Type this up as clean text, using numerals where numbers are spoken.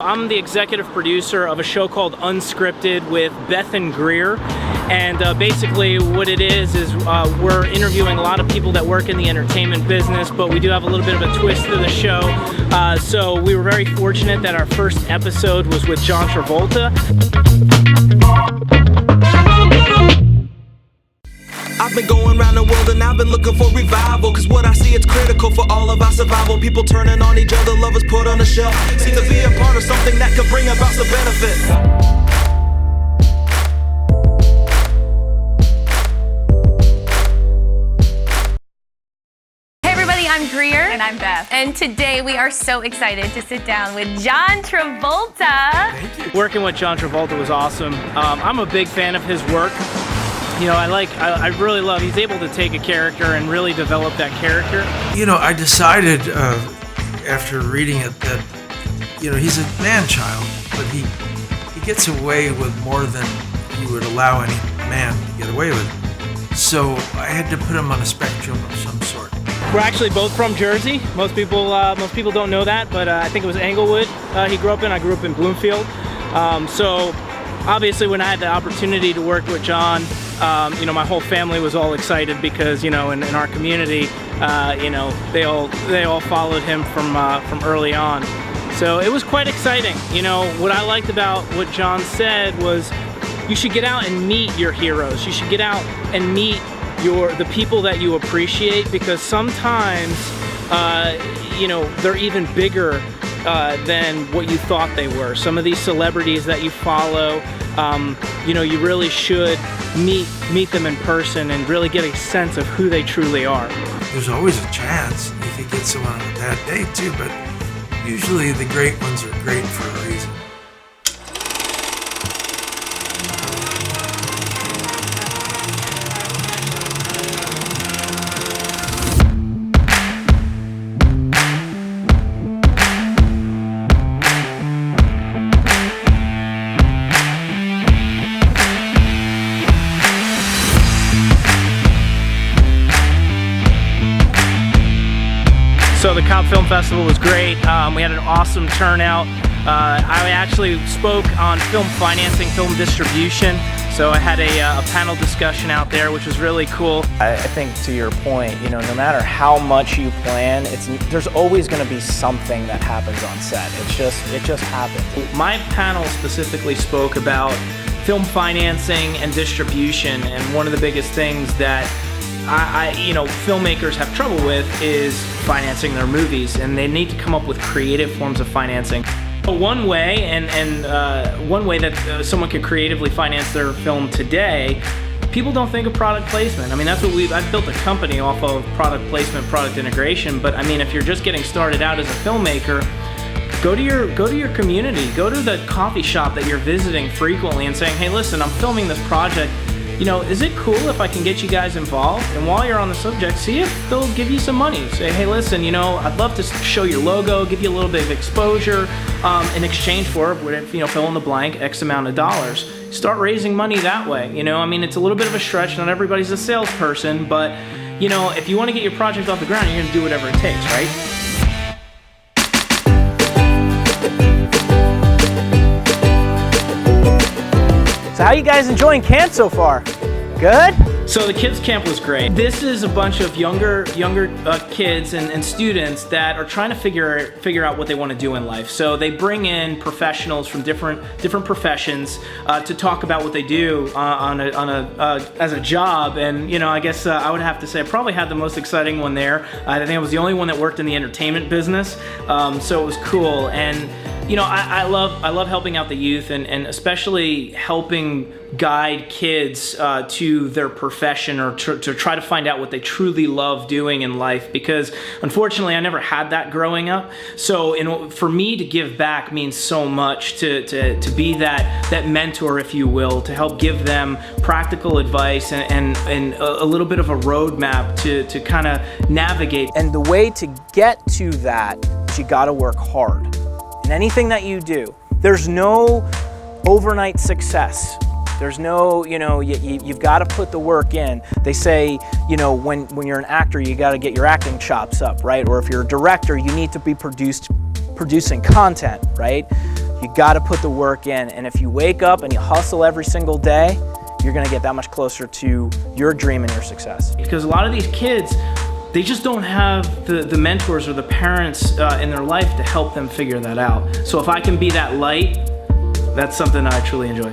I'm the executive producer of a show called Unscripted with Beth and Greer. And basically what it is we're interviewing a lot of people that work in the entertainment business, but we do have a little bit of a twist to the show. So we were very fortunate that our first episode was with John Travolta. I've been going around the world and I've been looking for revival, cause what I see it's critical for all of our survival. People turning on each other, lovers put on the shelf. Seem to be a part of something that could bring about some benefit. I'm Greer. And I'm Beth. And today we are so excited to sit down with John Travolta. Thank you. Working with John Travolta was awesome. I'm a big fan of his work. You know, I really love, he's able to take a character and really develop that character. You know, I decided after reading it that, you know, he's a man-child, but he gets away with more than he would allow any man to get away with. So I had to put him on a spectrum of some sort. We're actually both from Jersey. Most people don't know that, but I think it was Englewood he grew up in. I grew up in Bloomfield. So obviously when I had the opportunity to work with John, you know, my whole family was all excited because, you know, in our community, you know, they all followed him from early on. So it was quite exciting. You know, what I liked about what John said was you should get out and meet your heroes. You should get out and meet the people that you appreciate, because sometimes, you know, they're even bigger than what you thought they were. Some of these celebrities that you follow, you know, you really should meet them in person and really get a sense of who they truly are. There's always a chance you could get someone on a bad day too, but usually the great ones are great for a reason. So the Cobb Film Festival was great. We had an awesome turnout. I actually spoke on film financing, film distribution. So I had a panel discussion out there, which was really cool. I think to your point, you know, no matter how much you plan, there's always going to be something that happens on set. It just happens. My panel specifically spoke about film financing and distribution, and one of the biggest things that you know, filmmakers have trouble with is financing their movies, and they need to come up with creative forms of financing. One way, one way that someone could creatively finance their film today, people don't think of product placement. I mean, that's what I've built a company off of product placement, product integration, but I mean, if you're just getting started out as a filmmaker, go to your community, go to the coffee shop that you're visiting frequently and saying, hey, listen, I'm filming this project. You know, is it cool if I can get you guys involved? And while you're on the subject, see if they'll give you some money. Say, hey, listen, you know, I'd love to show your logo, give you a little bit of exposure in exchange for, you know, fill in the blank, X amount of dollars. Start raising money that way. You know, I mean, it's a little bit of a stretch. Not everybody's a salesperson, but, you know, if you want to get your project off the ground, you're going to do whatever it takes, right? So how you guys enjoying camp so far? Good? So the kids camp was great. This is a bunch of younger kids and students that are trying to figure out what they want to do in life. So they bring in professionals from different professions to talk about what they do as a job. And you know, I guess I would have to say I probably had the most exciting one there. I think I was the only one that worked in the entertainment business. So it was cool. And you know, I love helping out the youth and especially helping guide kids to their profession, or to try to find out what they truly love doing in life, because unfortunately I never had that growing up. So for me to give back means so much, to be that mentor, if you will, to help give them practical advice and a little bit of a roadmap to kind of navigate. And the way to get to that is you gotta work hard. In anything that you do, there's no overnight success. There's no, you know, you've got to put the work in. They say, you know, when you're an actor, you got to get your acting chops up, right? Or if you're a director, you need to be producing content, right? You got to put the work in, and if you wake up and you hustle every single day, you're going to get that much closer to your dream and your success. Because a lot of these kids, they just don't have the mentors or the parents in their life to help them figure that out. So if I can be that light, that's something I truly enjoy.